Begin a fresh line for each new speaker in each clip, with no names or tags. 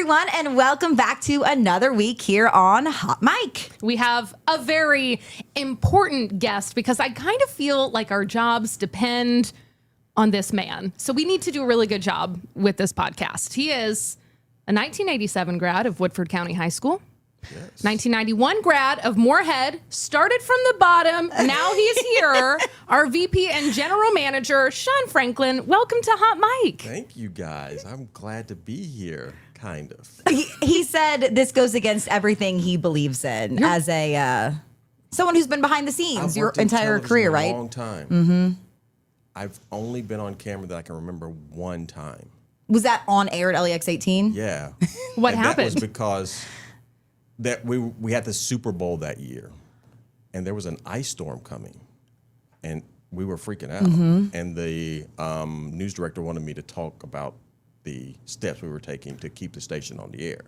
everyone, and welcome back to another week here on Hot Mic.
We have a very important guest because I kind of feel like our jobs depend on this man. So we need to do a really good job with this podcast. He is a 1987 grad of Woodford County High School. Yes. 1991 grad of Morehead, started from the bottom. Now he's here. Our VP and General Manager, Sean Franklin. Welcome to Hot Mic.
Thank you, guys. I'm glad to be here, kind of.
He said this goes against everything he believes in as a someone who's been behind the scenes your entire career, right?
A long time. Mm-hmm. I've only been on camera that I can remember one time.
Was that on air at LEX 18?
Yeah.
What happened?
That was because that we had the Super Bowl that year, and there was an ice storm coming, and we were freaking out. Mm-hmm. And the news director wanted me to talk about the steps we were taking to keep the station on the air.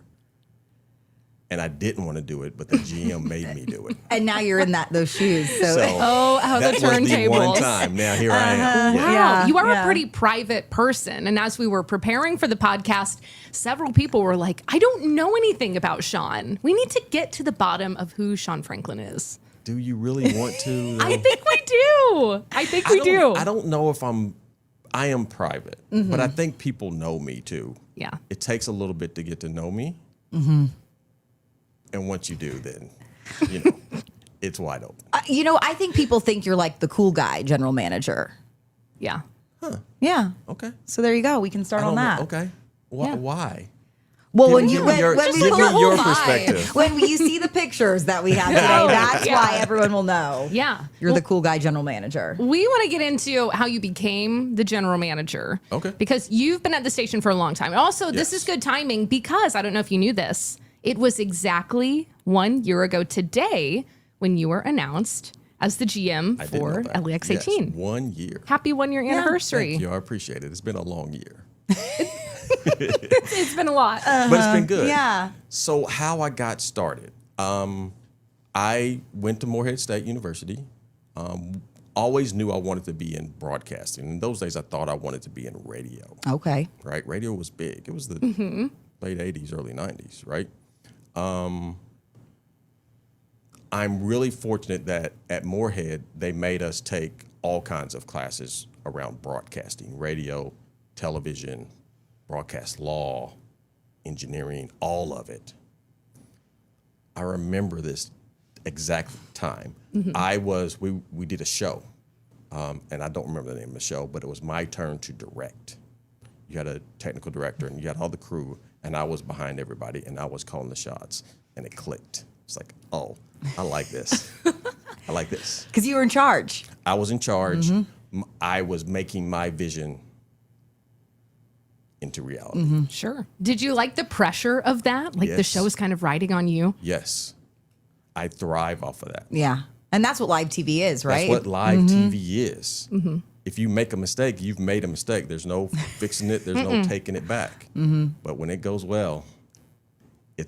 And I didn't want to do it, but the GM made me do it.
And now you're in those shoes. So
the turntables.
The one time. Now here I am.
Wow.
Yeah.
You are a pretty private person. And as we were preparing for the podcast, several people were like, I don't know anything about Sean. We need to get to the bottom of who Sean Franklin is.
Do you really want to?
I think we do.
I don't know if I am private, but I think people know me too.
Yeah.
It takes a little bit to get to know me.
Mm-hmm.
And once you do, then, it's wide open.
I think people think you're like the cool guy general manager.
Yeah.
Huh.
Yeah.
Okay.
So there you go. We can start on that.
Okay.
Yeah.
Why?
Well,
Give me your perspective.
When you see the pictures that we have today, that's why everyone will know.
Yeah.
You're the cool guy general manager.
We want to get into how you became the general manager.
Okay.
Because you've been at the station for a long time. And also, this is good timing because I don't know if you knew this. It was exactly 1 year ago today when you were announced as the GM for LEX 18.
Yes, 1 year.
Happy 1 year anniversary.
Thank you. I appreciate it. It's been a long year.
It's been a lot.
But it's been good.
Yeah.
So how I got started. I went to Morehead State University. Always knew I wanted to be in broadcasting. In those days, I thought I wanted to be in radio.
Okay.
Right? Radio was big. It was the late 80s, early 90s, right? I'm really fortunate that at Morehead, they made us take all kinds of classes around broadcasting, radio, television, broadcast law, engineering, all of it. I remember this exact time. Mm-hmm. We did a show, and I don't remember the name of the show, but it was my turn to direct. You had a technical director, and you had all the crew, and I was behind everybody, and I was calling the shots, and it clicked. It's like, oh, I like this. I like this.
Because you were in charge.
I was in charge. Mm-hmm. I was making my vision into reality.
Mm-hmm.
Sure. Did you like the pressure of that? Like the show is kind of riding on you?
Yes. I thrive off of that.
Yeah. And that's what live TV is, right?
That's what live TV is. Mm-hmm. If you make a mistake, you've made a mistake. There's no fixing it. There's no taking it back. Mm-hmm. But when it goes well, you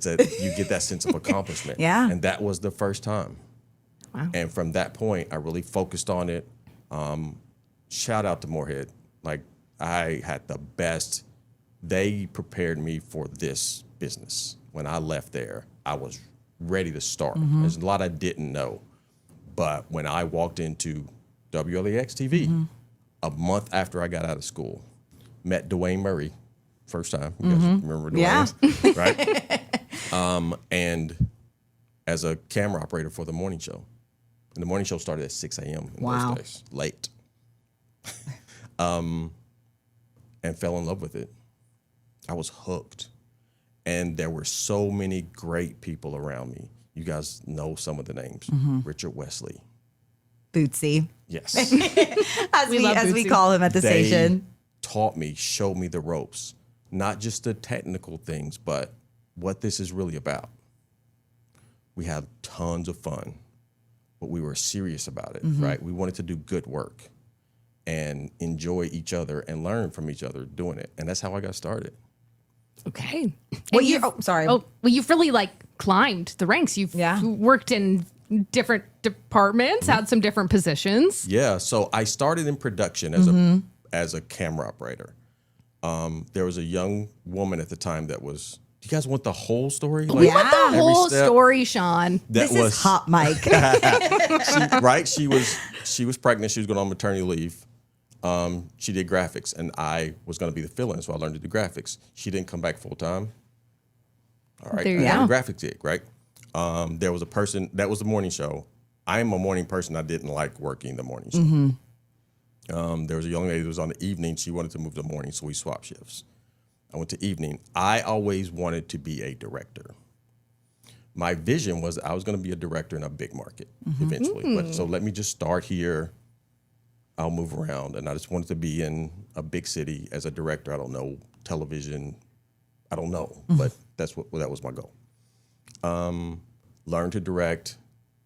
get that sense of accomplishment.
Yeah.
And that was the first time.
Wow.
And from that point, I really focused on it. Shout out to Morehead. Like, I had the best. They prepared me for this business. When I left there, I was ready to start. Mm-hmm. There's a lot I didn't know. But when I walked into WLEX TV, a month after I got out of school, met Dwayne Murray, first time. You guys remember Dwayne? Yeah. Right? And as a camera operator for the morning show. And the morning show started at 6 a.m. in those days, late. And fell in love with it. I was hooked. And there were so many great people around me. You guys know some of the names. Richard Wesley.
Bootsy.
Yes.
as we call him at the station.
Taught me, showed me the ropes. Not just the technical things, but what this is really about. We had tons of fun, but we were serious about it, right? We wanted to do good work and enjoy each other and learn from each other doing it. And that's how I got started.
Okay.
Well, you've
really climbed the ranks. You've worked in different departments, had some different positions.
Yeah. So I started in production as a camera operator. There was a young woman at the time that was you guys want the whole story?
We
Like,
want the
every
whole
step?
story, Sean.
That
This is hot, Mike.
She was pregnant. She was going on maternity leave. She did graphics, and I was going to be the fill-in, so I learned to do graphics. She didn't come back full time. All right,
There you
I got
go.
a graphics gig, right? There was a person that was the morning show. I am a morning person. I didn't like working the morning show. There was a young lady that was on the evening. She wanted to move to the morning, so we swapped shifts. I went to evening. I always wanted to be a director. My vision was I was going to be a director in a big market eventually. But so let me just start here. I'll move around. And I just wanted to be in a big city as a director. I don't know, television. I don't know, but that was my goal. Learned to direct.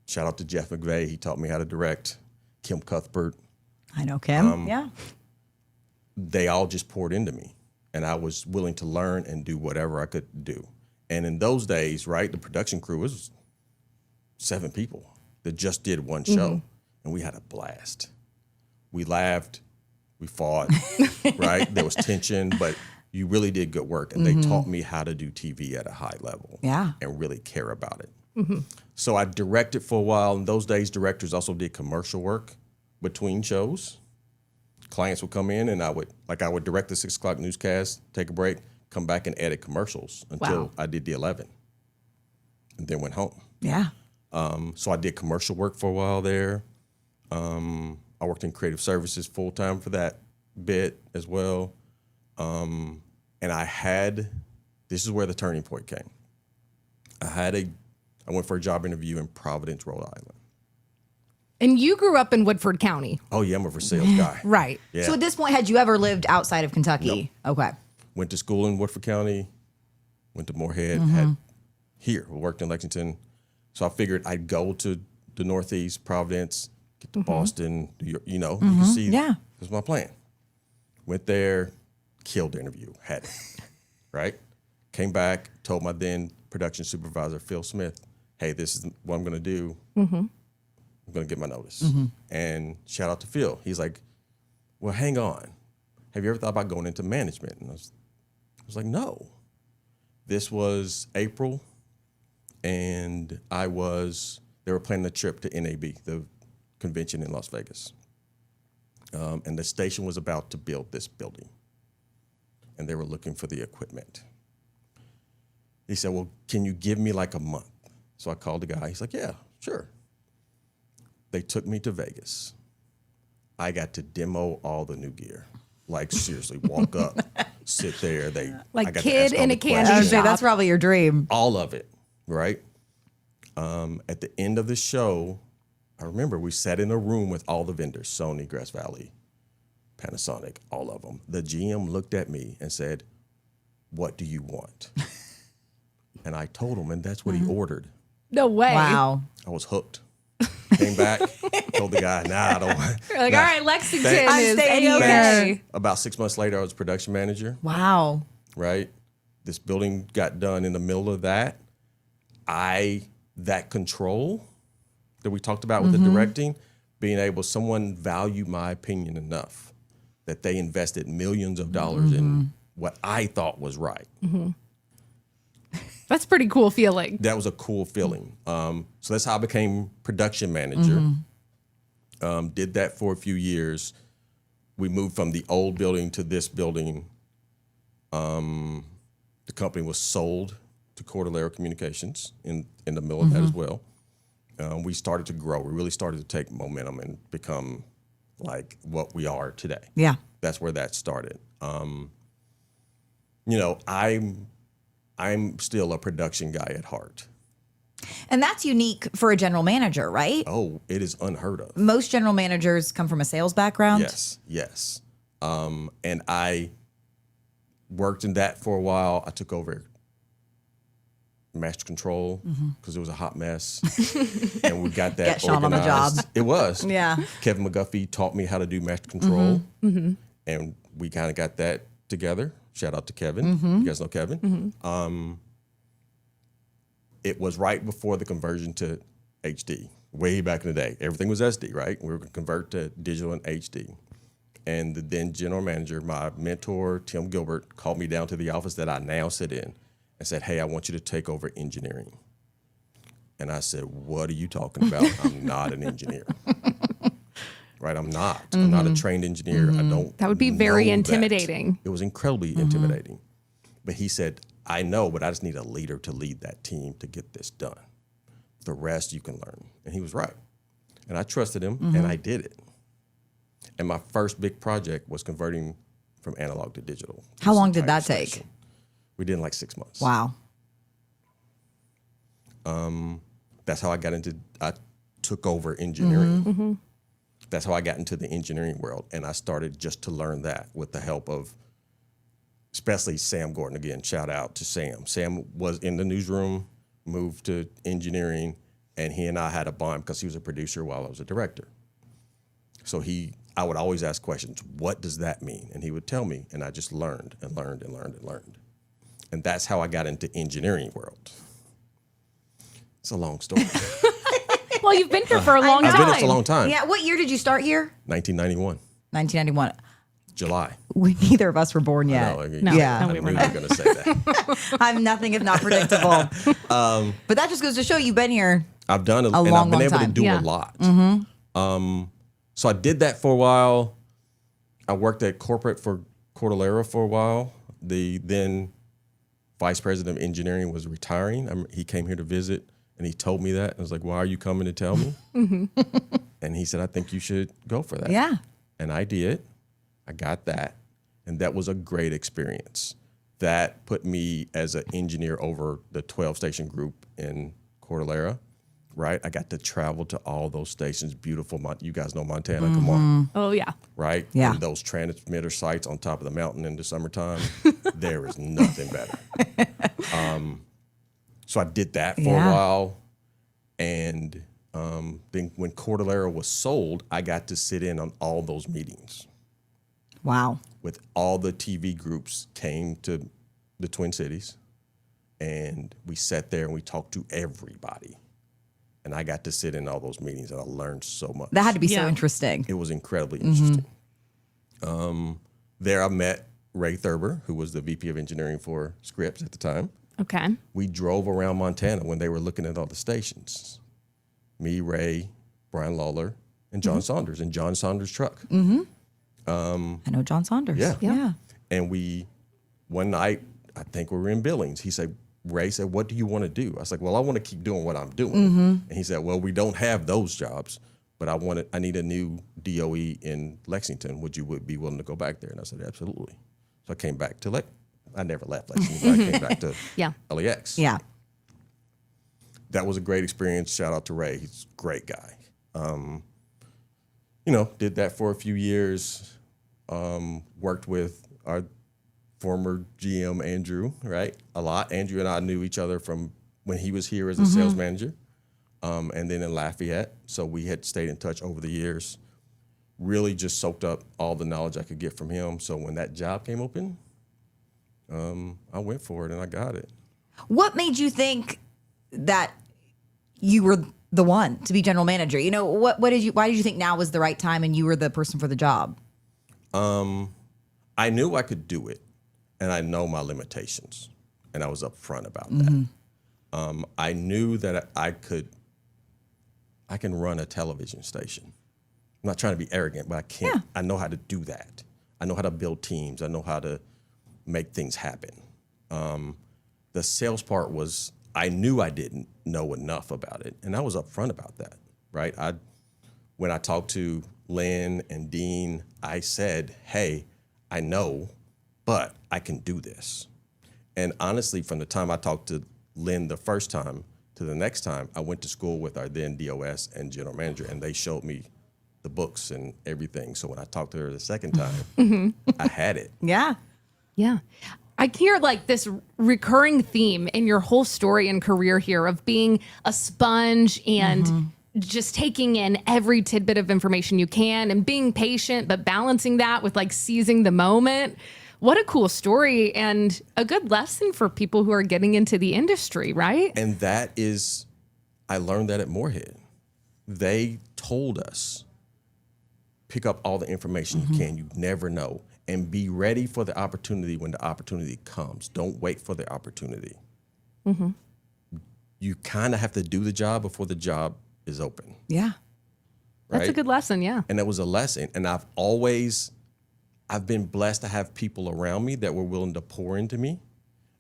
Shout out to Jeff McVeigh. He taught me how to direct. Kim Cuthbert.
I know Kim. Yeah.
They all just poured into me. And I was willing to learn and do whatever I could do. And in those days, right, the production crew was 7 people that just did one show. And we had a blast. We laughed, we fought, right? There was tension, but you really did good work. And they taught me how to do TV at a high level.
Yeah.
And really care about it. So I directed for a while. In those days, directors also did commercial work between shows. Clients would come in and I would direct the 6 o'clock newscast, take a break, come back and edit commercials until I did the 11 and then went home.
Yeah.
So I did commercial work for a while there. I worked in creative services full time for that bit as well. And this is where the turning point came. I went for a job interview in Providence, Rhode Island.
And you grew up in Woodford County.
Oh yeah, I'm a for sales guy.
Right.
Yeah.
So at this point, had you ever lived outside of Kentucky?
Nope.
Okay.
Went to school in Woodford County, went to Morehead, worked in Lexington. So I figured I'd go to the Northeast, Providence, get to Boston, New York, you can see.
Yeah.
That was my plan. Went there, killed the interview, had it, right? Came back, told my then production supervisor, Phil Smith, hey, this is what I'm going to do. I'm going to get my notice. And shout out to Phil. He's like, well, hang on. Have you ever thought about going into management? And I was like, no. This was April, and they were planning a trip to NAB, the convention in Las Vegas. And the station was about to build this building, and they were looking for the equipment. He said, well, can you give me like a month? So I called the guy. He's like, yeah, sure. They took me to Vegas. I got to demo all the new gear. Like, seriously, walk up, sit there.
Like
I got
kid
to ask all
in
the
a candy
questions.
shop.
That's probably your dream.
All of it, right? At the end of the show, I remember we sat in a room with all the vendors, Sony, Grass Valley, Panasonic, all of them. The GM looked at me and said, what do you want? And I told him, and that's what he ordered.
No way.
Wow.
I was hooked. Came back, told the guy, nah, I don't want.
You're like, all right, Lexington
Thanks.
is
I'm staying here.
A-okay.
About 6 months later, I was production manager,
Wow.
right? This building got done in the middle of that. That control that we talked about with the directing, being able, someone valued my opinion enough that they invested millions of dollars in what I thought was right.
That's a pretty cool feeling.
That was a cool feeling. So that's how I became production manager. Did that for a few years. We moved from the old building to this building. The company was sold to Cordillera Communications in the middle of that as well. We started to grow. We really started to take momentum and become like what we are today.
Yeah.
That's where that started. I'm still a production guy at heart.
And that's unique for a general manager, right?
Oh, it is unheard of.
Most general managers come from a sales background.
Yes. And I worked in that for a while. I took over Master Control because it was a hot mess. And we got that
Get Sean on the
organized.
job.
It was.
Yeah.
Kevin McGuffey taught me how to do Master Control. And we kind of got that together. Shout out to Kevin. You guys know Kevin. It was right before the conversion to HD, way back in the day. Everything was SD, right? We were going to convert to digital and HD. And the then general manager, my mentor, Tim Gilbert, called me down to the office that I now sit in and said, hey, I want you to take over engineering. And I said, what are you talking about? I'm not an engineer. Right? I'm not. I'm not a trained engineer. I don't.
That would be very
know
intimidating.
That. It was incredibly intimidating. But he said, I know, but I just need a leader to lead that team to get this done. The rest you can learn. And he was right. And I trusted him, and I did it. And my first big project was converting from analog to digital.
How long did that take?
We did in like 6 months.
Wow.
That's how I took over engineering. That's how I got into the engineering world. And I started just to learn that with the help of, especially Sam Gordon. Again, shout out to Sam. Sam was in the newsroom, moved to engineering, and he and I had a bond because he was a producer while I was a director. So I would always ask questions, what does that mean? And he would tell me, and I just learned and learned and learned and learned. And that's how I got into engineering world. It's a long story.
Well, you've been here for a long time.
I've been here for a long time.
Yeah. What year did you start here?
1991.
1991.
July.
Neither of us were born yet.
No.
Yeah.
I knew you were going to say that.
I'm nothing if not predictable. But that just goes to show you've been here.
I've done
and
I've been able to
time.
do a lot. So I did that for a while. I worked at corporate for Cordillera for a while. The then vice president of engineering was retiring. He came here to visit, and he told me that. I was like, why are you coming to tell me? And he said, I think you should go for that.
Yeah.
And I did. I got that. And that was a great experience. That put me as an engineer over the 12-station group in Cordillera, right? I got to travel to all those stations. Beautiful. You guys know Montana. Come on.
Oh, yeah.
Right?
Yeah.
And those transmitter sites on top of the mountain in the summertime, there is nothing better. So I did that for a while. And then when Cordillera was sold, I got to sit in on all those meetings.
Wow.
With all the TV groups came to the Twin Cities, and we sat there and we talked to everybody. And I got to sit in all those meetings, and I learned so much.
That had to be so interesting.
It was incredibly interesting. There I met Ray Thurber, who was the VP of engineering for Scripps at the time.
Okay.
We drove around Montana when they were looking at all the stations. Me, Ray, Brian Lawler, and John Saunders in John Saunders' truck.
I know John Saunders.
Yeah. And one night, I think we were in Billings. Ray said, what do you want to do? I was like, well, I want to keep doing what I'm doing. And he said, well, we don't have those jobs, but I need a new DOE in Lexington. Would you be willing to go back there? And I said, absolutely. So I came back to I never left Lexington, but I came back to LAX.
Yeah.
That was a great experience. Shout out to Ray. He's a great guy. Did that for a few years. Worked with our former GM, Andrew, right? A lot. Andrew and I knew each other from when he was here as a sales manager, and then in Lafayette. So we had stayed in touch over the years. Really just soaked up all the knowledge I could get from him. So when that job came open, I went for it and I got it.
What made you think that you were the one to be general manager? Why did you think now was the right time and you were the person for the job?
I knew I could do it, and I know my limitations, and I was upfront about that. I knew that I can run a television station. I'm not trying to be arrogant, but I can't. Yeah. I know how to do that. I know how to build teams. I know how to make things happen. The sales part was, I knew I didn't know enough about it, and I was upfront about that, right? When I talked to Lynn and Dean, I said, hey, I know, but I can do this. And honestly, from the time I talked to Lynn the first time to the next time, I went to school with our then DOS and general manager, and they showed me the books and everything. So when I talked to her the second time, I had it.
Yeah.
Yeah. I hear this recurring theme in your whole story and career here of being a sponge and just taking in every tidbit of information you can and being patient, but balancing that with seizing the moment. What a cool story and a good lesson for people who are getting into the industry, right?
And I learned that at Morehead. They told us, pick up all the information you can. You never know. And be ready for the opportunity when the opportunity comes. Don't wait for the opportunity. you kind of have to do the job before the job is open.
Yeah.
That's a
right?
good lesson. Yeah.
And that was a lesson. And I've been blessed to have people around me that were willing to pour into me.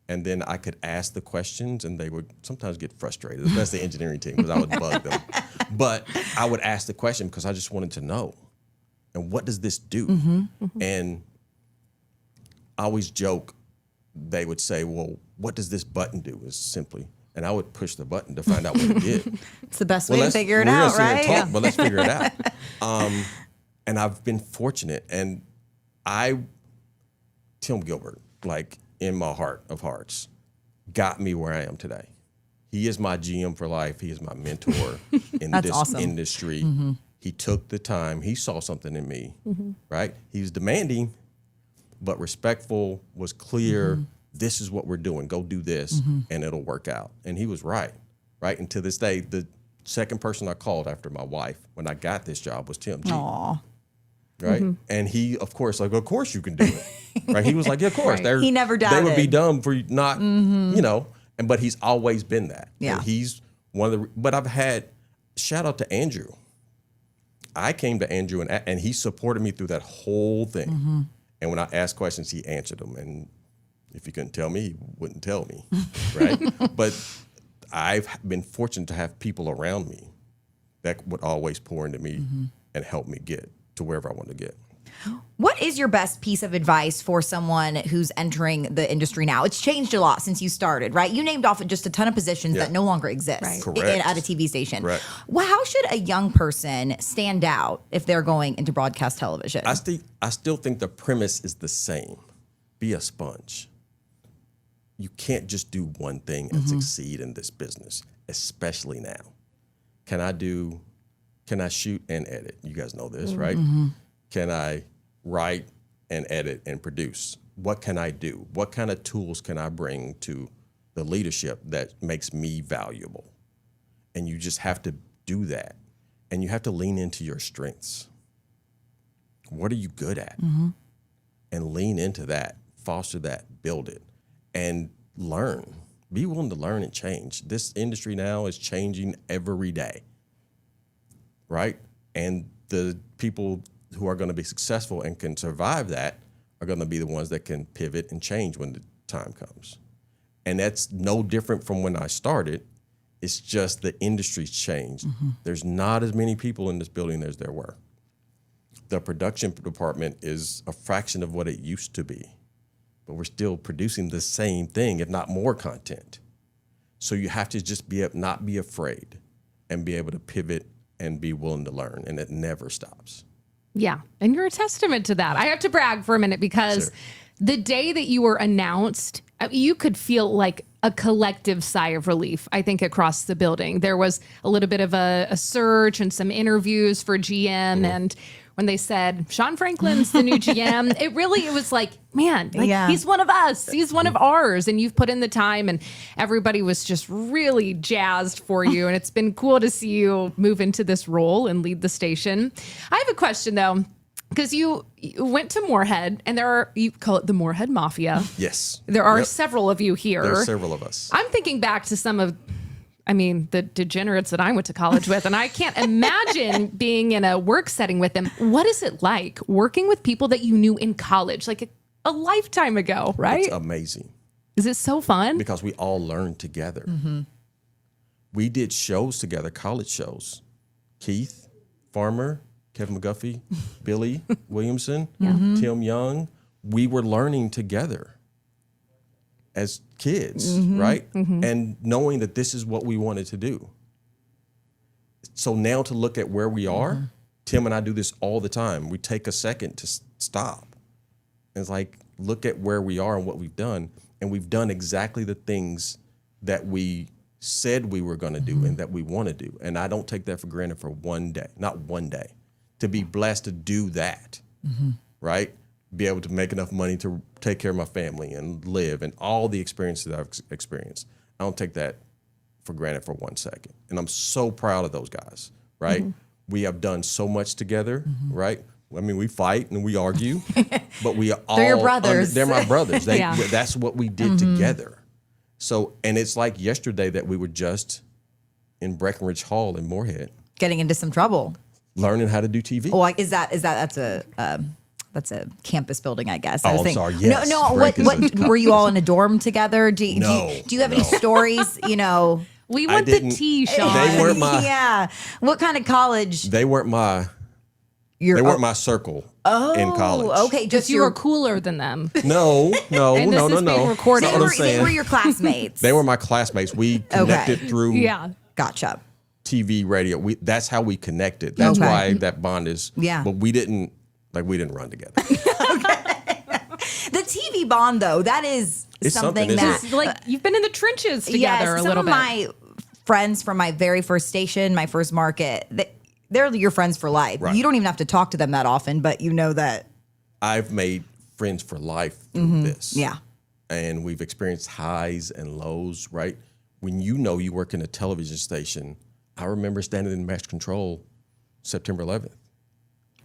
And then I could ask the questions and they would sometimes get frustrated. That's the engineering team because I would bug them. But I would ask the question because I just wanted to know. And what does this do? And I always joke, they would say, well, what does this button do? Is simply, and I would push the button to find out what it did.
It's the best way to figure it out, right?
Talk, but let's figure it out. And I've been fortunate. And Tim Gilbert, like in my heart of hearts, got me where I am today. He is my GM for life. He is my mentor in this
awesome.
industry. He took the time. He saw something in me, right? He was demanding, but respectful, was clear. This is what we're doing. Go do this, and it'll work out. And he was right? And to this day, the second person I called after my wife when I got this job was Tim G.
Aw.
Right? And he, of course you can do it. Right? He was like, yeah, of course.
Right.
He never
They would be
doubted.
dumb for not, you know, but he's always been that.
Yeah.
And he's one of the, but I've had, shout out to Andrew. I came to Andrew and he supported me through that whole thing. And when I asked questions, he answered them. And if he couldn't tell me, he wouldn't tell me. Right? But I've been fortunate to have people around me that would always pour into me and help me get to wherever I want to get.
What is your best piece of advice for someone who's entering the industry now? It's changed a lot since you started, right? You named off just a ton of positions that no longer exist
Right.
Correct.
at a TV station.
Right.
Well, how should a young person stand out if they're going into broadcast television?
I still think the premise is the same. Be a sponge. You can't just do one thing and succeed in this business, especially now. Can I shoot and edit? You guys know this, right? Can I write and edit and produce? What can I do? What kind of tools can I bring to the leadership that makes me valuable? And you just have to do that. And you have to lean into your strengths. What are you good at? And lean into that, foster that, build it, and learn. Be willing to learn and change. This industry now is changing every day, right? And the people who are going to be successful and can survive that are going to be the ones that can pivot and change when the time comes. And that's no different from when I started. It's just the industry's changed. There's not as many people in this building as there were. The production department is a fraction of what it used to be, but we're still producing the same thing, if not more content. So you have to just not be afraid and be able to pivot and be willing to learn, and it never stops.
Yeah. And you're a testament to that. I have to brag for a minute because
Sure.
the day that you were announced, you could feel like a collective sigh of relief, I think, across the building. There was a little bit of a search and some interviews for GM. And when they said, Sean Franklin's the new GM, it was like, man, he's one of us. He's one of ours. And you've put in the time and everybody was just really jazzed for you. And it's been cool to see you move into this role and lead the station. I have a question, though. Because you went to Morehead, and you call it the Morehead Mafia.
Yes.
There are several of you here.
There are several of us.
I'm thinking back to some of, the degenerates that I went to college with, and I can't imagine being in a work setting with them. What is it like working with people that you knew in college, like a lifetime ago, right?
It's amazing.
Is it so fun?
Because we all learned together. We did shows together, college shows. Keith, Farmer, Kevin McGuffey, Billy Williamson, Tim Young. We were learning together as kids, right? And knowing that this is what we wanted to do. So now to look at where we are, Tim and I do this all the time. We take a second to stop. And it's like, look at where we are and what we've done. And we've done exactly the things that we said we were going to do and that we want to do. And I don't take that for granted for one day, not one day. To be blessed to do that, right? Be able to make enough money to take care of my family and live and all the experiences that I've experienced. I don't take that for granted for 1 second. And I'm so proud of those guys, right? We have done so much together, right? I mean, we fight and we argue, but we are all—
They're your brothers.
They're my brothers.
Yeah.
That's what we did together. So, and it's like yesterday that we were just in Breckenridge Hall in Morehead
Getting into some trouble.
learning how to do TV.
Well, like, that's a campus building, I guess. I
Oh,
was
I'm
thinking,
sorry. Yes.
No.
Break is
What
a-
were you all in a dorm together? Do you have any
No.
stories? You know,
We want the
didn't-
tea, Sean.
They weren't my.
yeah. What kind of college?
They weren't my. They weren't my circle in college.
Okay,
Just
just
you were
your.
cooler than them.
No.
And this
no.
is being recorded.
That's not what I'm
They
saying.
were your classmates.
They were my classmates. We connected through
Yeah.
Gotcha.
TV, radio. That's how we connected. That's
Okay.
why that bond is.
Yeah.
But we didn't run together.
The TV bond, though, that is
It's
something
something, isn't
that.
it?
It's like you've been in the trenches together
Yes,
a
some
little
of
bit.
my friends from my very first station, my first market, they're your friends for life.
Right.
You don't even have to talk to them that often, but you know that.
I've made friends for life through this.
Yeah.
And we've experienced highs and lows, right? When you know you work in a television station, I remember standing in match control September 11th,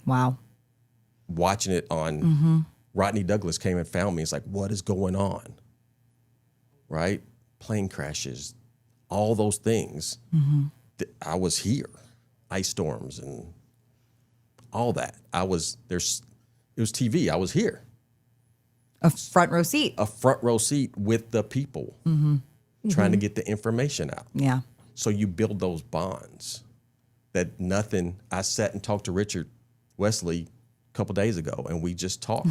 Wow.
watching it on Rodney Douglas came and found me. It's like, what is going on? Right? Plane crashes, all those things. I was here, ice storms and all that. It was TV. I was here.
A front row seat.
A front row seat with the people trying to get the information out.
Yeah.
So you build those bonds that nothing. I sat and talked to Richard Wesley a couple days ago and we just talked.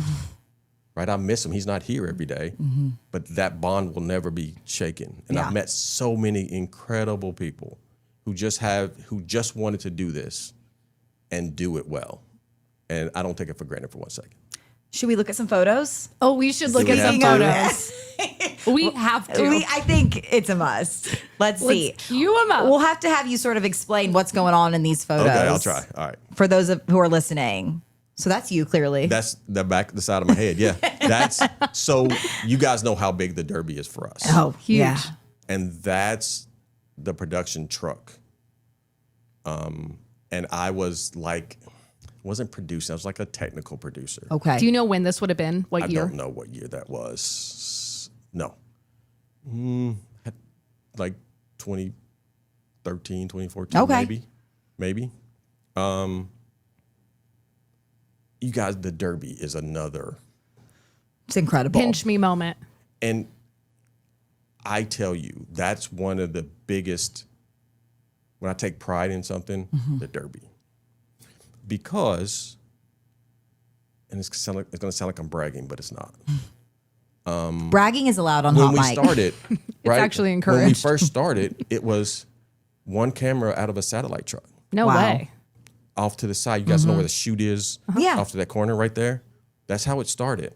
Right? I miss him. He's not here every day, but that bond will never be shaken. And
Yeah.
I've met so many incredible people who just wanted to do this and do it well. And I don't take it for granted for 1 second.
Should we look at some photos?
Oh, we should look
Do
at
we
some
have to?
photos. We have to.
I think it's a must. Let's see.
Let's cue 'em up.
We'll have to have you sort of explain what's going on in these photos.
Okay, I'll try. All right.
For those who are listening. So that's you, clearly.
That's the side of my head. Yeah. So you guys know how big the Derby is for us.
oh,
Huge.
yeah.
And that's the production truck. And I wasn't producing. I was like a technical producer.
Okay.
Do you know when this would have been? What
I
year?
don't know what year that was. No. Like 2013, 2014,
Okay.
maybe. You guys, the Derby is another.
It's incredible.
Pinch me moment.
And I tell you, that's one of the biggest, when I take pride in something, the Derby. Because, and it's going to sound like I'm bragging, but it's not.
Bragging is allowed on
When
Hot
we
Mic.
started, right?
actually
When we
encouraged.
first started, it was one camera out of a satellite truck
No
Wow.
way.
off to the side. You guys know where the chute is?
Yeah.
Off to that corner right there. That's how it started.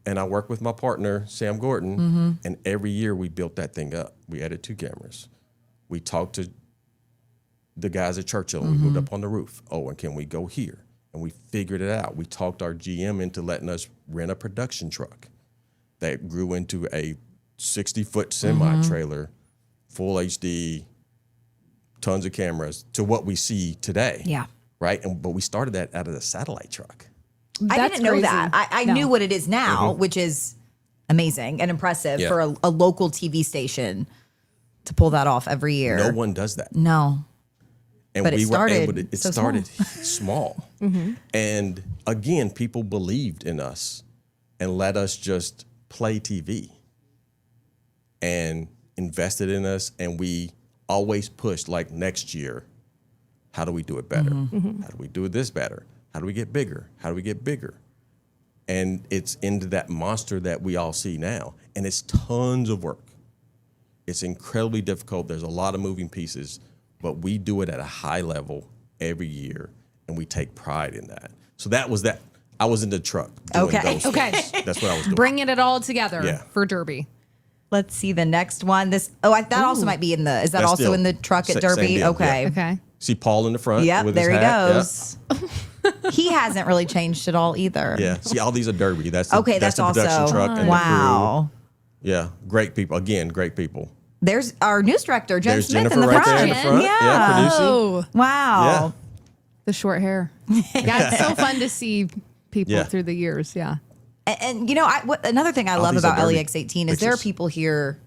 And I worked with my partner, Sam Gordon, and every year we built that thing up. We added 2 cameras. We talked to the guys at Churchill, and we moved up on the roof. Oh, and can we go here? And we figured it out. We talked our GM into letting us rent a production truck that grew into a 60-foot semi-trailer, full HD, tons of cameras, to what we see today.
Yeah.
Right? But we started that out of the satellite truck.
I
That's
didn't know
crazy.
that. I
No.
knew what it is now, which is amazing and impressive
Yeah.
for a local TV station to pull that off every year.
No one does that.
No.
And
But it
we
started
were able to,
so
started small. And again, people believed in us and let us just play TV and invested in us. And we always pushed, like, next year, how do we do it better? How do we do this better? How do we get bigger? How do we get bigger? And it's into that monster that we all see now. And it's tons of work. It's incredibly difficult. There's a lot of moving pieces, but we do it at a high level every year, and we take pride in that. So that was that. I was in the truck doing
Okay.
those
Okay.
things. That's what I was doing.
Bringing it all together
Yeah.
for Derby.
Let's see the next one. That also might be in the. Is that
That's
also
still
in the truck at
same
Derby?
deal,
Okay.
yeah.
Okay.
See Paul in the front.
Yep,
with his
there he
hat.
goes. He hasn't really changed at all either.
Yeah. See, all these are Derby. That's
Okay,
that's
that's
the production
also
truck and
wow.
the crew. Yeah, great people. Again, great people.
There's our news director, Jen
There's
Smith,
Jennifer
in the
right
front.
there in the front.
Yeah.
producing.
Oh,
Wow.
Yeah.
the short hair. Yeah, it's so fun to see people
Yeah.
through the years. Yeah.
And another thing I love
these are
about
dirty
LEX 18 is there are
pictures.
people here,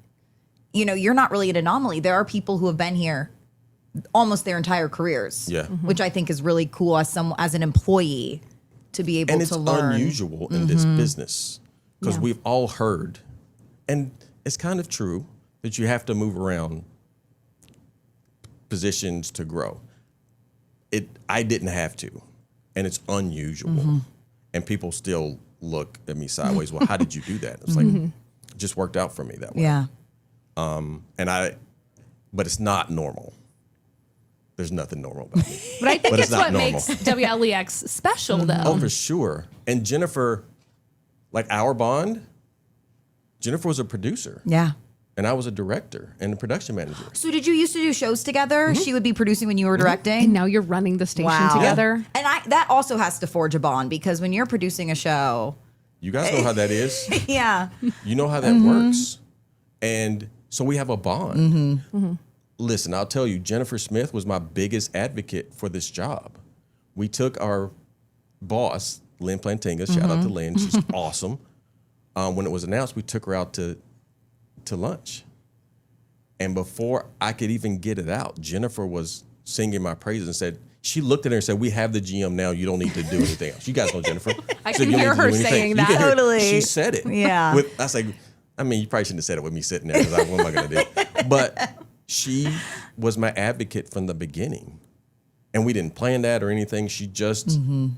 you're not really an anomaly. There are people who have been here almost their entire careers.
Yeah.
Which I think is really cool as an employee to be able
And it's
to learn.
unusual in this business because
Yeah.
we've all heard, and it's kind of true that you have to move around positions to grow. I didn't have to, and it's unusual. And people still look at me sideways. Well, how did you do that? It's like, it just worked out for me that way.
Yeah.
But it's not normal. There's nothing normal about me.
But I think
But
it's
it's not
what
normal.
makes WLEX special, though.
Oh, for sure. And Jennifer, like our bond, Jennifer was a producer.
Yeah.
And I was a director and a production manager.
So did you used to do shows together? She would be producing when you were directing?
And now you're running the station
Wow.
together.
And that also has to forge a bond because when you're producing a show,
You guys know how that is.
yeah.
You know how that works. And so we have a bond. Listen, I'll tell you, Jennifer Smith was my biggest advocate for this job. We took our boss, Lynn Plantinga, shout out to Lynn, she's awesome. When it was announced, we took her out to lunch. And before I could even get it out, Jennifer was singing my praises and said, she looked at her and said, we have the GM now. You don't need to do anything else. You guys know Jennifer.
I
She said,
can
"You don't
hear
need to
her
do anything."
saying
You
that.
can hear-
Totally.
She said it.
Yeah.
I was like, I mean, you probably shouldn't have said it with me sitting there because what am I going to do? But she was my advocate from the beginning. And we didn't plan that or anything. She just, you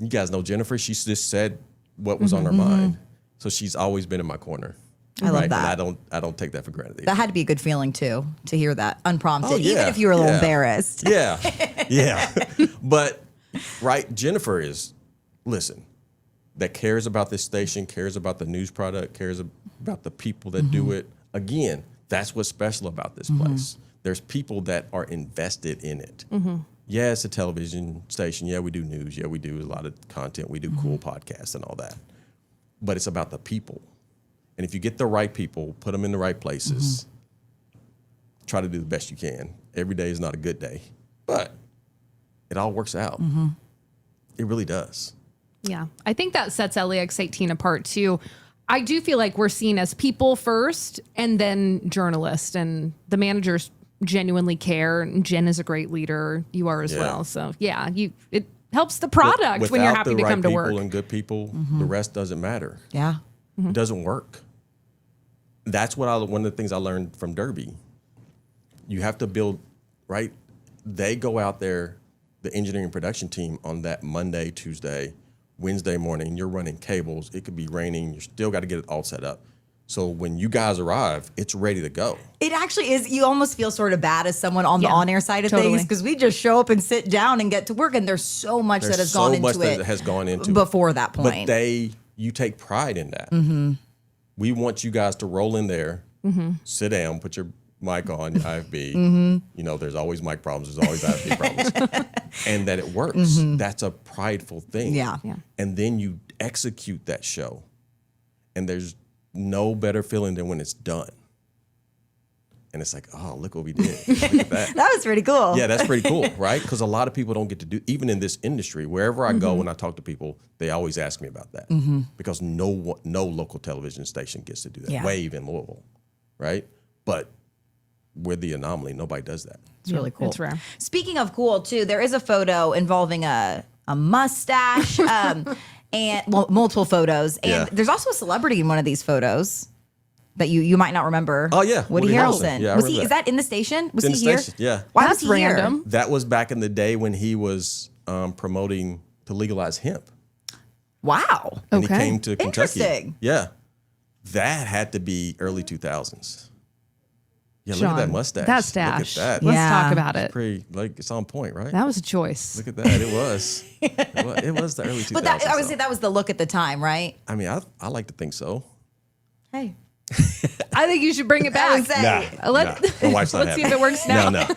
guys know Jennifer, she just said what was on her mind. So she's always been in my corner.
I love
And
that.
I don't take that for granted.
That had to be a good feeling too, to hear that unprompted,
Oh,
even
yeah,
if you were a little
yeah.
embarrassed.
Yeah. Yeah. But, right, Jennifer is, listen, that cares about this station, cares about the news product, cares about the people that do it. Again, that's what's special about this place. There's people that are invested in it. Yeah, it's a television station. Yeah, we do news. Yeah, we do a lot of content. We do cool podcasts and all that. But it's about the people. And if you get the right people, put them in the right places, try to do the best you can. Every day is not a good day, but it all works out. It really does.
Yeah. I think that sets LEX 18 apart too. I do feel like we're seen as people first and then journalists, and the managers genuinely care. And Jen is a great leader. You are as
Yeah.
well. So yeah, it helps the product when you're happy to come to work.
Without the right people and good people, the rest doesn't matter.
Yeah.
It doesn't work. That's one of the things I learned from Derby. You have to build, right? They go out there, the engineering production team, on that Monday, Tuesday, Wednesday morning. You're running cables. It could be raining. You still got to get it all set up. So when you guys arrive, it's ready to go.
It actually is. You almost feel sort of bad as someone on the
Yeah,
on-air side of
totally.
things because we just show up and sit down and get to work, and there's so much that has gone into it.
That has gone into
before that
But
point.
you take pride in that. We want you guys to roll in there, sit down, put your mic on, your IFB. You know, there's always mic problems. There's always IFB problems. And that it works. That's a prideful thing.
Yeah.
Yeah.
And then you execute that show. And there's no better feeling than when it's done. And it's like, oh, look what we did. Look at that.
That was pretty cool.
Yeah, that's pretty cool, right? Because a lot of people don't get to do, even in this industry, wherever I go when I talk to people, they always ask me about that. Because no local television station gets to do that.
Yeah.
Wave in Louisville, right? But we're the anomaly. Nobody does that.
It's really cool.
It's rare.
Speaking of cool, too, there is a photo involving a mustache and multiple photos. And
Yeah.
there's also a celebrity in one of these photos that you might not remember.
Oh, yeah.
Woody
Woody
Harrelson.
Harrelson. Yeah, I
Was
remember
is
that.
that in the station? Was
in
he
the
here?
station, yeah.
Why
That's
was he
random.
here?
That was back in the day when he was promoting to legalize hemp.
Wow.
And
Okay.
he came to Kentucky.
Interesting.
Yeah. That had to be early 2000s. Yeah, look at
Sean,
that mustache.
that
Look
stash.
at that.
Let's
Yeah.
talk about it.
Pretty, like, it's on point, right?
That was a choice.
Look at that. It was. It was the early 2000s.
But that, I would
though.
say that was the look at the time, right?
I mean, I like to think so.
Hey.
I think you should bring it back.
I would say.
My wife's not
Let's see
having
if it works now.
No.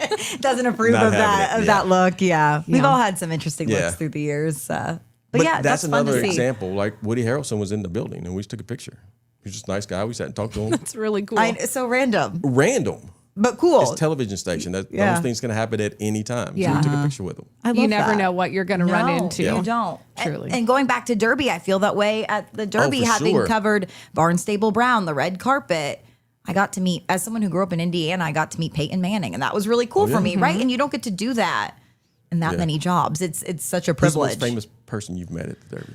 Doesn't approve
Not
of
having
that
it,
of
yeah.
that look. Yeah. We've
Yeah.
all had some interesting looks
Yeah.
through the years. But
But
yeah,
that's
fun
another
to see.
example. Like Woody Harrelson was in the building and we just took a picture. He was just a nice guy. We sat and talked to him.
It's really cool.
So random.
Random.
but cool.
It's a television station. Those things can happen at any time.
Yeah.
So we took a picture with them.
I love
You never
that.
know what you're going to run into.
You don't.
Truly.
And going back to Derby, I feel that way at the Derby,
for
having
sure.
covered Barnstable Brown, the red carpet. I got to meet, as someone who grew up in Indiana, I got to meet Peyton Manning, and that was really cool for me, right? And you don't get to do that in that many jobs. It's such a
Who's the
privilege.
most famous person you've met at the Derby?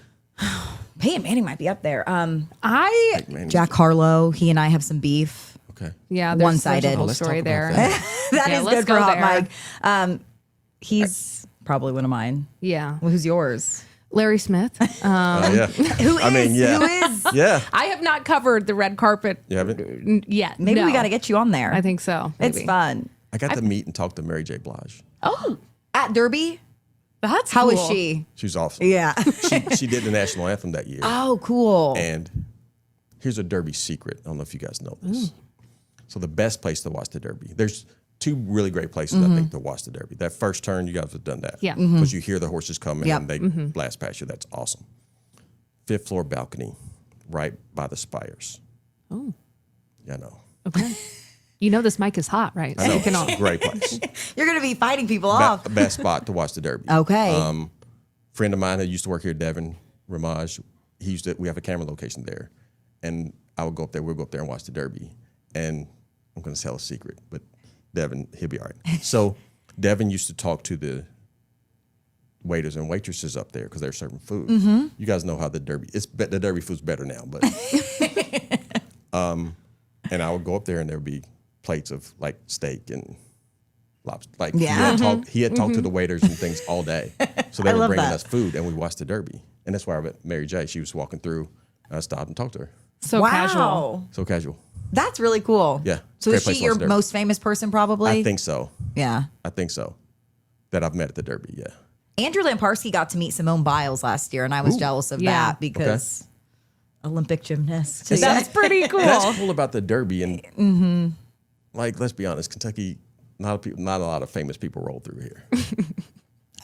Peyton Manning might be up there.
Manning.
Jack Harlow, he and I have some beef.
Okay.
Yeah, there's
One-sided.
a whole
Let's
story
talk
there.
about that.
That
Yeah,
is
let's
good for
go
Hot
there.
Mike. He's probably one of mine.
Yeah.
Well, who's yours?
Larry Smith.
Yeah.
Who is?
I mean, yeah.
Who is?
Yeah.
I have not covered the red carpet
You haven't?
yet.
Maybe
no.
we got to get you on there.
I think so.
it's
maybe.
fun.
I got to meet and talk to Mary J. Blige.
Oh,
At Derby?
that's
How is
cool.
she?
She's awesome.
Yeah.
She did the national anthem that year.
Oh, cool.
And here's a Derby secret. I don't know if you guys know this. So the best place to watch the Derby, there's two really great places I think to watch the Derby. That first turn, you guys have done that.
Yeah.
Because you hear the horses coming
Yep.
and they blast past you. That's awesome. 5th floor balcony, right by the spires.
Oh,
Yeah, I know.
okay. You know this mic is hot, right?
I know.
You can all.
It's a great place.
You're going to be fighting people off.
Best spot to watch the Derby.
Okay.
Friend of mine that used to work here, Devin Ramage, we have a camera location there. And I would go up there, we'll go up there and watch the Derby. And I'm going to tell a secret, but Devin, he'll be all right. So Devin used to talk to the waiters and waitresses up there because they're serving food. You guys know how the Derby, the Derby food's better now, but, and I would go up there and there would be plates of like steak and lobster. Like he had talked to the waiters and things all day. So they were
love
bringing
that.
us food and we watched the Derby. And that's where I met Mary J. She was walking through and I stopped and talked to her.
So casual.
So casual.
That's really cool.
Yeah.
So
Great
is
place
she
to watch
your
the Derby.
most famous person probably?
I think so.
Yeah.
I think so. That I've met at the Derby, yeah.
Andrew Lamparski got to meet Simone Biles last year, and I was jealous of
Yeah.
that because Olympic gymnast.
That's pretty cool.
That's cool about the Derby. And like, let's be honest, Kentucky, not a lot of famous people roll through here.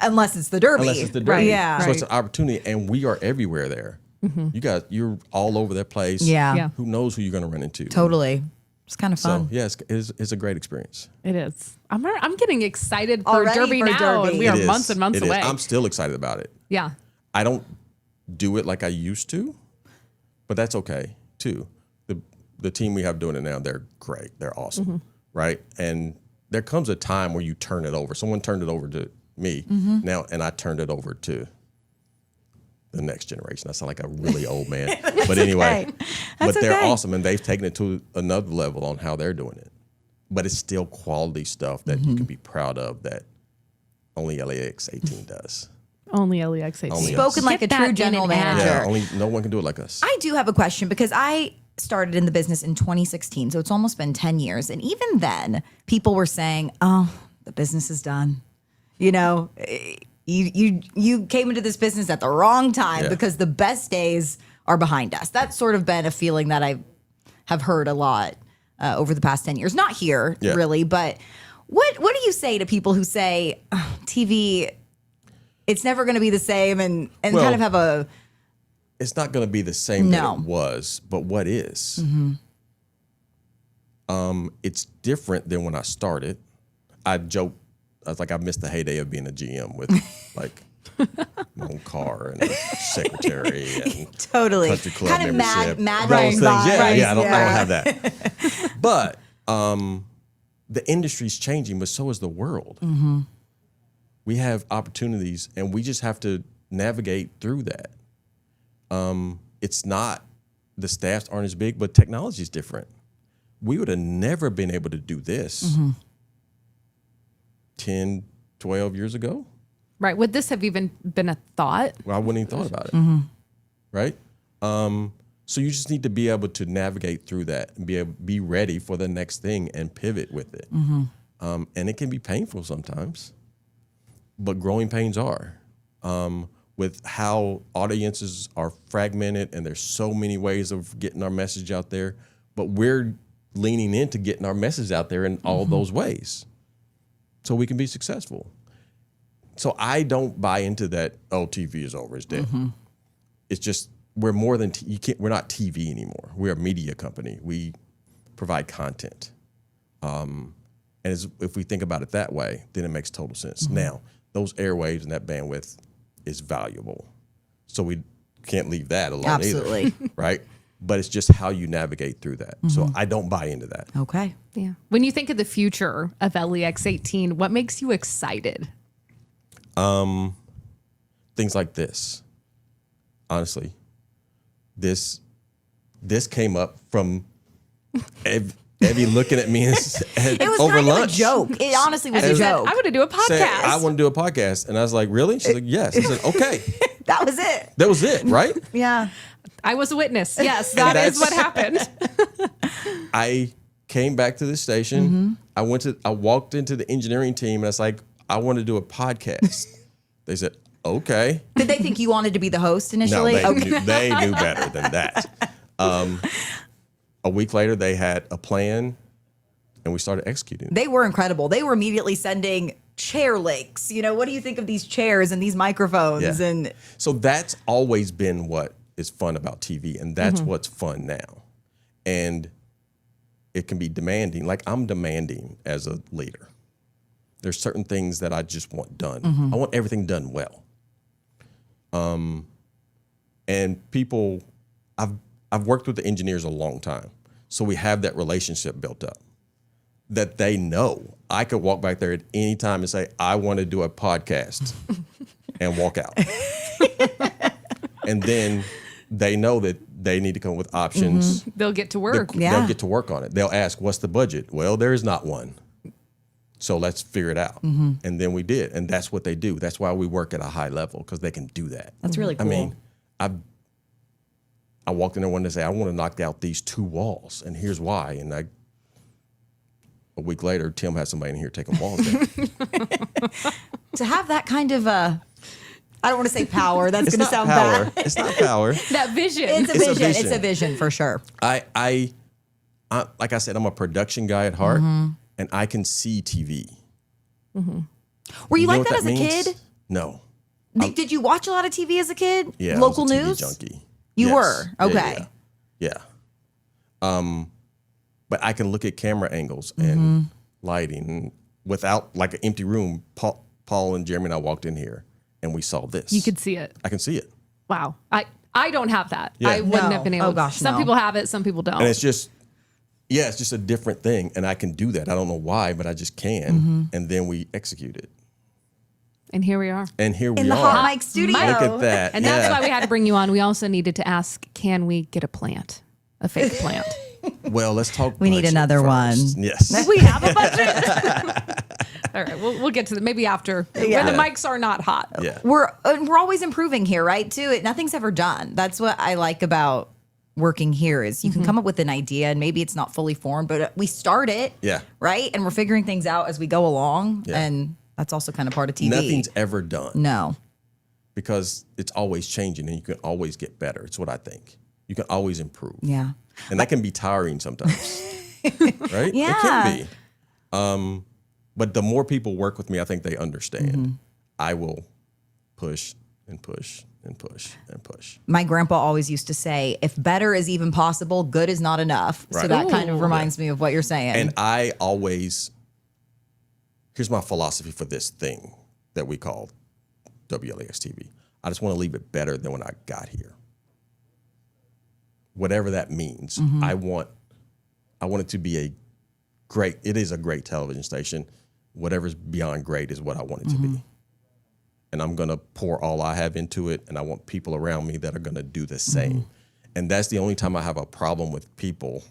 Unless it's the Derby.
Unless it's the Derby.
Right.
Yeah.
So it's an opportunity, and we are everywhere there. You guys, you're all over that place.
Yeah.
Yeah.
Who knows who you're going to run into?
Totally. It's kind of
So
fun.
yeah, it's a great experience.
It is. I'm getting excited for
Already
Derby
for
now,
Derby.
and we are
It is.
months and months
It is.
away.
I'm still excited about it.
Yeah.
I don't do it like I used to, but that's okay too. The team we have doing it now, they're great. They're awesome, right? And there comes a time where you turn it over. Someone turned it over to me now, and I turned it over to the next generation. I sound like a really old man, but anyway,
okay. That's
but they're
okay.
awesome, and they've taken it to another level on how they're doing it. But it's still quality stuff that you can be proud of that only LAX 18 does.
Only LEX 18.
Only
Spoken like a
Get
true
that in
general
an ad.
manager.
Yeah, only no one can do it like us.
I do have a question because I started in the business in 2016, so it's almost been 10 years. And even then, people were saying, "Oh, the business is done." You know, you came into this business at the wrong time
Yeah.
because the best days are behind us. That's sort of been a feeling that I have heard a lot over the past 10 years. Not here,
Yeah.
really, but what do you say to people who say "Oh, TV? It's never going to be the same," and
Well,
kind of have a
It's not going to be the same
No.
that it was, but what is? It's different than when I started. I joke, I was like, I missed the heyday of being a GM with like my own car and a secretary and
totally
country club
kind of
membership.
mad
Those
right
things.
vibes.
Yeah, I don't have that. But the industry's changing, but so is the world. We have opportunities, and we just have to navigate through that. It's not, the staffs aren't as big, but technology is different. We would have never been able to do this 10, 12 years ago.
Right. Would this have even been a thought?
Well, I wouldn't even thought about it. Right? So you just need to be able to navigate through that and be ready for the next thing and pivot with it. And it can be painful sometimes, but growing pains are. With how audiences are fragmented and there's so many ways of getting our message out there, but we're leaning into getting our message out there in all those ways so we can be successful. So I don't buy into that, oh, TV is over, it's dead. It's just, we're more than, we're not TV anymore. We're a media company. We provide content. And if we think about it that way, then it makes total sense. Now, those airwaves and that bandwidth is valuable. So we can't leave that alone
Absolutely.
either, right? But it's just how you navigate through that. So I don't buy into that.
Okay.
Yeah. When you think of the future of LEX18, what makes you excited?
Things like this. Honestly, this came up from Evie looking at me
It was
over
kind
lunch.
of a joke. It honestly was
She
a
said,
joke.
I want to do a podcast.
Said, I want to do a podcast. And I was like, really? She's like, yes. I said, okay.
That was it.
That was it, right?
Yeah.
I was a witness. Yes, that is what happened.
I came back to the station. I walked into the engineering team and I was like, I want to do a podcast. They said, okay.
Did they think you wanted to be the host
No,
initially?
they knew better than that. A week later, they had a plan and we started executing it.
They were incredible. They were immediately sending chair links. What do you think of these chairs and these microphones?
Yeah.
And
So that's always been what is fun about TV, and that's what's fun now. And it can be demanding. Like, I'm demanding as a leader. There's certain things that I just want done. I want everything done well. And people, I've worked with the engineers a long time, so we have that relationship built up that they know I could walk back there at any time and say, I want to do a podcast and walk out. And then they know that they need to come up with options.
They'll get to work.
Yeah.
They'll get to work on it. They'll ask, what's the budget? Well, there is not one. So let's figure it out. And then we did. And that's what they do. That's why we work at a high level, because they can do that.
that's really cool.
I mean, I walked in there one day and say, I want to knock out these 2 walls, and here's why. And a week later, Tim had somebody in here taking walls down.
to have that kind of I don't want to say power. That's
It's
going to
not
sound
power.
bad.
It's not power.
That vision.
It's a
It's a
vision.
vision.
It's a vision for sure.
I like I said, I'm a production guy at heart, and I can see TV.
Were you
know
like
what
that as a
means?
kid?
No.
Did you watch a lot of TV as a kid?
Yeah.
Local
I was a TV
news?
junkie.
You
Yes.
were?
Yeah,
Okay.
Yeah. But I can look at camera angles and lighting and without, like, an empty room. Paul and Jeremy and I walked in here and we saw this.
You could see it.
I can see it.
Wow. I don't have that.
Yeah.
I wouldn't
No.
have been able
Oh, gosh,
Some
no.
people have it, some people don't.
And it's just a different thing. And I can do that. I don't know why, but I just can. And then we execute it.
And here we are.
And here
In
we
the
are.
Hot Mic studio.
Look at that.
And that's why we had to bring you on. We also needed to ask, can we get a plant? A fake plant.
Well, let's talk.
We need
budget
another
first.
one.
Yes.
We have a budget. All right, we'll get to the maybe after when the mics are not hot.
Yeah.
We're always improving here, right? Too. Nothing's ever done. That's what I like about working here is you can come up with an idea and maybe it's not fully formed, but we start it.
Yeah.
Right. And we're figuring things out as we go along.
Yeah.
And that's also kind of part of TV.
Nothing's ever done
No.
because it's always changing and you can always get better. It's what I think. You can always improve.
Yeah.
And that can be tiring sometimes. Right?
Yeah.
It can be. But the more people work with me, I think they understand. I will push and push and push and push.
My grandpa always used to say, if better is even possible, good is not enough. So
Right.
that kind of
Ooh.
reminds me of what you're saying.
And I always, here's my philosophy for this thing that we call WLAX TV. I just want to leave it better than when I got here. Whatever that means. I want it to be it is a great television station. Whatever's beyond great is what I want it to be. And I'm going to pour all I have into it. And I want people around me that are going to do the same. And that's the only time I have a problem with people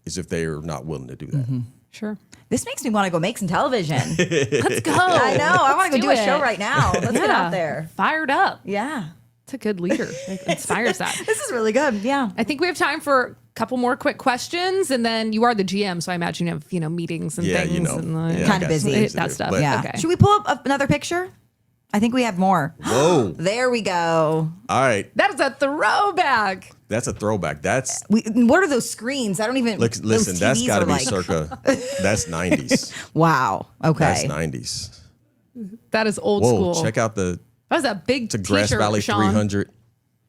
is if they're not willing to do that.
Sure.
this makes me want to go make some television.
Let's go.
I know. I want to go do a show
it.
right now. Let's get out there.
Fired up.
Yeah.
It's a good leader. It inspires that.
This is really good. Yeah.
I think we have time for a couple more quick questions, and then you are the GM, so I imagine you have meetings and
Yeah,
things.
you know.
And
Yeah, I
Kinda
got some
busy.
things to
That
do.
stuff.
But-
Yeah.
Okay.
Should we pull up another picture? I think we have more.
Whoa.
There we go.
All right.
That is a throwback.
That's a throwback. That's
What are those screens? I don't even.
listen,
those
that's
TVs
got to
are
be
like,
circa. That's 90s.
Wow. Okay.
That's 90s.
That is old
Whoa,
school.
check out the
That was a big
it's a Grass
t-shirt,
Valley
Sean.
300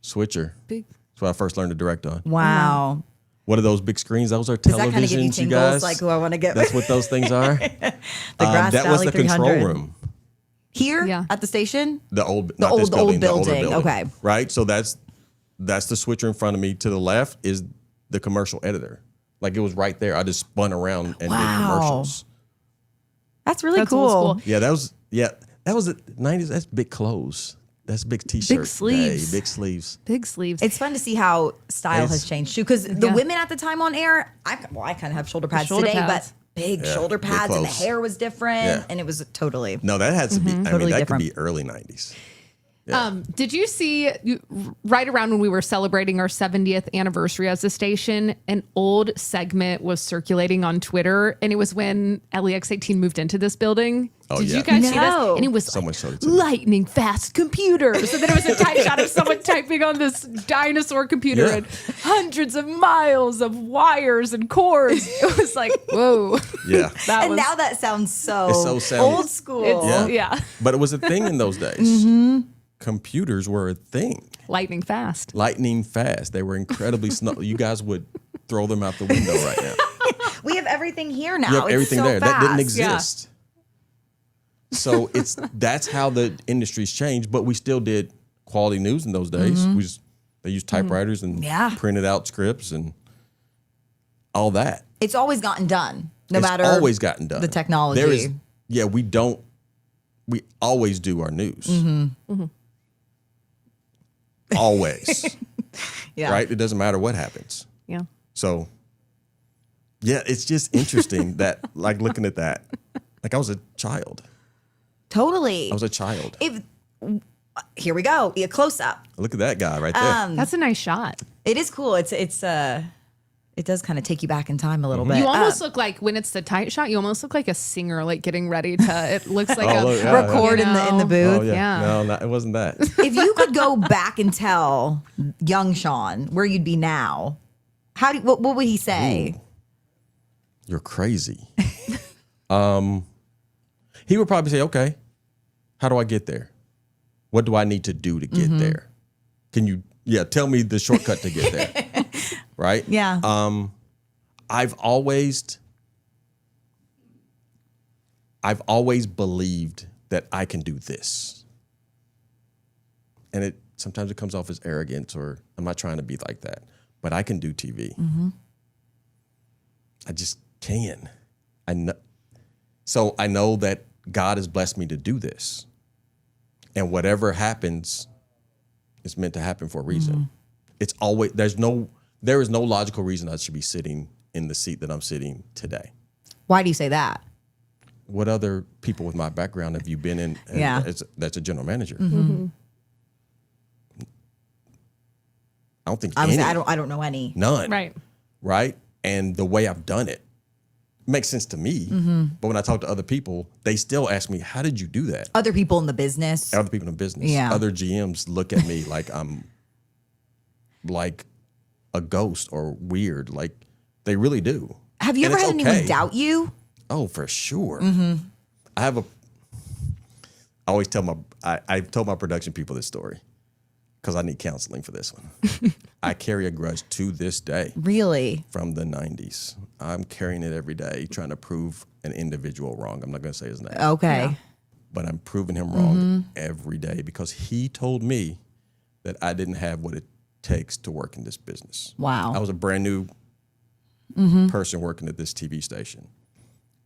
switcher.
Big.
That's what I first learned to direct on.
Wow.
What are those big screens? Those are
Does that kind of give you
televisions, you
tingles?
guys.
Like, who I want to get?
That's what those things are.
The Grass
That was
Valley
the control
300.
room.
Here
Yeah.
at the station?
The old
old
older
building. Okay.
Right. So that's the switcher in front of me. To the left is the commercial editor. Like it was right there. I just spun around and did commercials.
That's really
That's old
cool.
school.
Yeah, that was the 90s. That's big clothes. That's big t-shirt.
sleeves.
Big sleeves.
Big sleeves.
It's fun to see how style has changed too. Because the women at the time on air, I kind of have shoulder pads
Shoulder
today,
pads.
but big shoulder
big
pads and the
clothes.
hair was different,
Yeah.
and it was totally.
No, that has to be. I mean,
Totally
that
different.
could be early 90s.
Did you see right around when we were celebrating our 70th anniversary as a station, an old segment was circulating on Twitter, and it was when LEX18 moved into this building.
Oh,
Did
yeah.
you guys see this?
No.
And it was
Someone
like,
showed it to me.
lightning fast computers. And then it was a tight shot of someone typing on this dinosaur computer
Yeah.
and hundreds of miles of wires and cords. It was like, whoa.
Yeah.
That
And
was,
now that sounds so,
It's so 70s.
old school.
it's,
Yeah.
yeah.
But it was a thing in those days.
Mm-hmm.
Computers were a thing.
Lightning fast.
Lightning fast. They were incredibly slow. You guys would throw them out the window right now.
We have everything here now.
You have
It's
everything
so
there. That didn't
fast.
Yeah.
exist. So that's how the industry's changed. But we still did quality news in those days. They used typewriters and
Yeah.
printed out scripts and all that.
It's always gotten done, no
It's
matter
always gotten done.
the technology.
There is, we always do our news. Always.
yeah.
Right? It doesn't matter what happens.
Yeah.
So, yeah, it's just interesting that, like, looking at that, like, I was a child.
Totally.
I was a child.
Here we go. A close up.
Look at that guy right there.
That's a nice shot.
It is cool. It does kind of take you back in time a little bit.
You almost look like, when it's the tight shot, you almost look like a singer, like getting ready to, it looks like
Oh,
a
look, yeah,
record in the booth.
Oh, yeah.
yeah.
No, it wasn't that.
If you could go back and tell young Sean where you'd be now, what would he say?
You're crazy. He would probably say, okay, how do I get there? What do I need to do to get there? Can you, tell me the shortcut to get there. Right?
Yeah.
I've always believed that I can do this. And sometimes it comes off as arrogance, or I'm not trying to be like that, but I can do TV. I just can. I know. So I know that God has blessed me to do this. And whatever happens is meant to happen for a reason. It's always, there is no logical reason I should be sitting in the seat that I'm sitting today.
Why do you say that?
What other people with my background have you been in?
Yeah.
That's a general manager. I don't think
I
any.
don't know any.
None.
Right.
Right. And the way I've done it makes sense to me. But when I talk to other people, they still ask me, how did you do that?
Other people in the business.
Other people in business.
Yeah.
Other GMs look at me like I'm like a ghost or weird. Like they really do.
Have you
And
ever
it's
had anyone
okay.
doubt you?
Oh, for sure. I always tell I told my production people this story because I need counseling for this one. I carry a grudge to this day
Really?
from the 90s. I'm carrying it every day, trying to prove an individual wrong. I'm not going to say his name,
Okay.
but I'm proving him wrong every day because he told me that I didn't have what it takes to work in this business.
Wow.
I was a brand new person working at this TV station.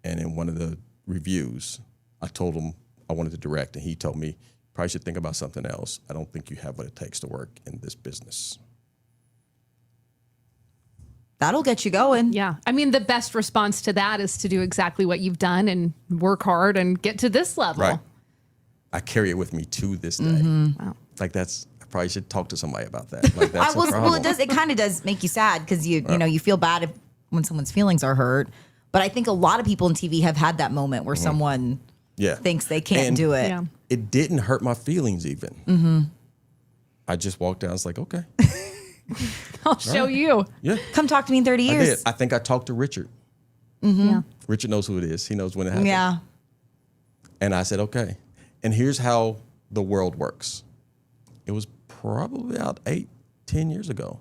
And in one of the reviews, I told him I wanted to direct, and he told me, probably should think about something else. I don't think you have what it takes to work in this business.
That'll get you going.
Yeah. I mean, the best response to that is to do exactly what you've done and work hard and get to this level.
Right. I carry it with me to this day.
Wow.
Like I probably should talk to somebody about that. Like that's a problem.
Well, it kind of does make you sad because you know, you feel bad when someone's feelings are hurt. But I think a lot of people in TV have had that moment where someone thinks they can't
And
do it.
Yeah.
It didn't hurt my feelings even. I just walked down. I was like, okay,
I'll show you.
yeah,
Come talk to me in 30
I
years.
did. I think I talked to Richard.
Yeah.
Richard knows who it is. He knows when it happened.
Yeah.
And I said, okay. And here's how the world works. It was probably about 8-10 years ago.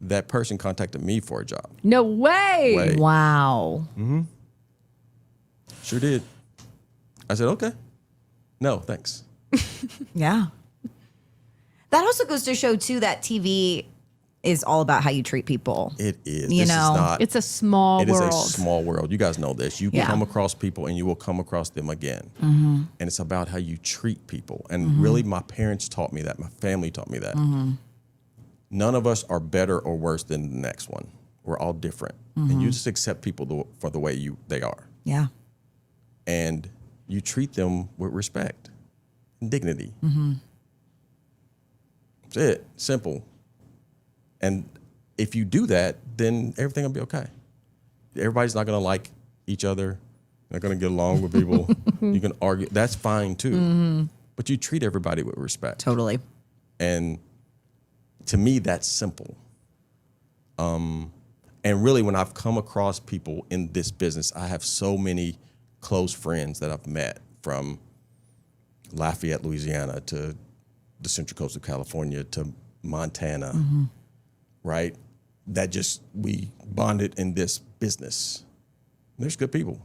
that person contacted me for a job.
No way.
Way.
Wow.
Sure did. I said, okay. No, thanks.
Yeah. That also goes to show too that TV is all about how you treat people.
It is.
You
This
know,
is not.
It's a small
It is
world.
a small world. You guys know this. You
Yeah.
come across people and you will come across them again.
Mm-hmm.
And it's about how you treat people. And really, my parents taught me that. My family taught me that.
Mm-hmm.
None of us are better or worse than the next one. We're all different.
Mm-hmm.
And you just accept people for the way they are.
Yeah.
And you treat them with respect and dignity.
Mm-hmm.
That's it. Simple. And if you do that, then everything will be okay. Everybody's not going to like each other. Not going to get along with people. You can argue. That's fine too. But you treat everybody with respect.
Totally.
And to me, that's simple. And really, when I've come across people in this business, I have so many close friends that I've met from Lafayette, Louisiana, to the Central Coast of California, to Montana, right? That just, we bonded in this business. There's good people.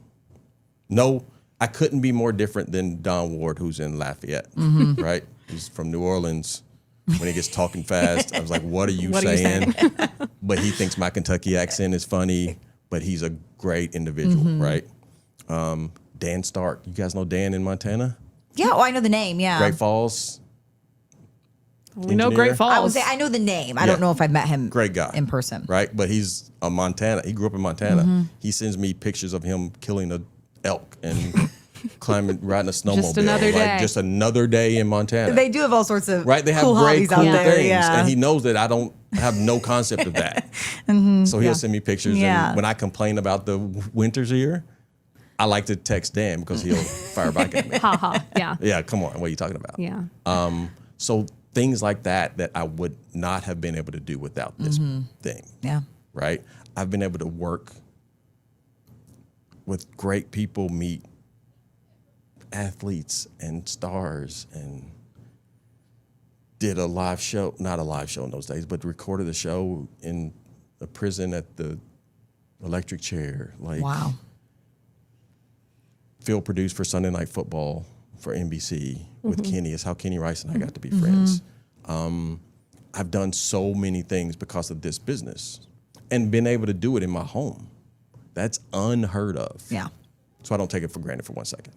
No, I couldn't be more different than Don Ward, who's in Lafayette, right? He's from New Orleans. When he gets talking fast, I was like, what are you saying? But he thinks my Kentucky accent is funny, but he's a great individual, right? Dan Stark. You guys know Dan in Montana?
Yeah. Oh, I know the name. Yeah.
Great Falls.
We know
engineer.
Great Falls.
I would say I know the name. I don't know if I've met him.
Great guy.
In person.
Right? But he's a Montana. He grew up in Montana. He sends me pictures of him killing a elk and climbing, riding a snowmobile.
Just another day.
Like just another day in Montana.
They do have all sorts of
Right? They have
cool
great,
hobbies
cool
out there.
things.
Yeah.
And he knows that I don't have no concept of that. So he'll send me pictures.
Yeah.
And when I complain about the winters here, I like to text Dan because he'll fire back at me.
Ha ha. Yeah.
Yeah, come on. What are you talking about?
Yeah.
So things like that I would not have been able to do without this thing.
Yeah.
Right? I've been able to work with great people, meet athletes and stars, and did a live show, not a live show in those days, but recorded a show in a prison at the electric chair. Like,
Wow.
field produced for Sunday Night Football for NBC with Kenny. It's how Kenny Rice and I got to be friends. I've done so many things because of this business and been able to do it in my home. That's unheard of.
Yeah.
So I don't take it for granted for 1 second.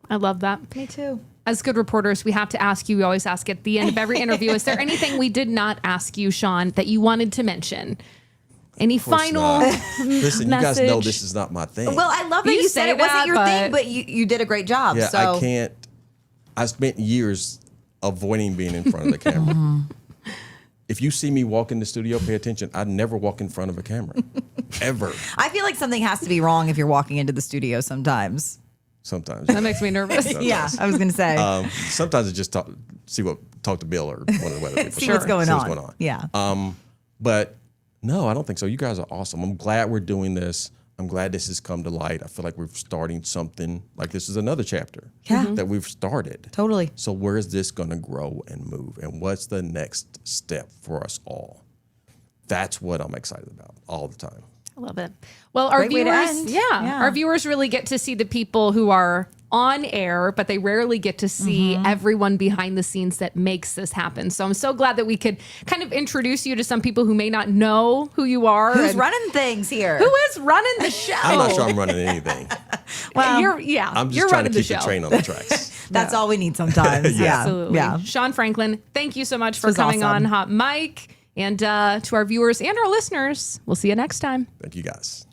I love that.
Me too.
As good reporters, we have to ask you, we always ask at the end of every interview, is there anything we did not ask you, Sean, that you wanted to mention? Any final
Listen, you guys know
message?
this is not my thing.
Well, I love that
You
you said
say
it wasn't
that,
your thing,
but-
but you did a great job.
yeah,
so
I can't. I spent years avoiding being in front of the camera. If you see me walk in the studio, pay attention. I never walk in front of a camera, ever.
I feel like something has to be wrong if you're walking into the studio sometimes.
Sometimes.
That makes me nervous.
Yeah, I was going to say.
Sometimes it's just talk to Bill or one of the weather people.
See what's going on. Yeah.
But no, I don't think so. You guys are awesome. I'm glad we're doing this. I'm glad this has come to light. I feel like we're starting something. Like this is another chapter that we've started.
Totally.
So where is this going to grow and move? And what's the next step for us all? That's what I'm excited about all the time.
I love it. Well, our
Great way to
viewers,
end.
yeah, our viewers really get to see the people who are on air, but they rarely get to see everyone behind the scenes that makes this happen. So I'm so glad that we could kind of introduce you to some people who may not know who you are.
Who's
and
running things here?
Who is running the show?
I'm not sure I'm running anything.
Well,
you're
I'm just
you're
trying to
running
keep the
show.
train on the tracks.
That's all we need sometimes. Yeah.
Absolutely.
Yeah.
Sean Franklin, thank you so much for
was
coming
awesome.
on Hot Mic. And to our viewers and our listeners, we'll see you next time.
Thank you guys.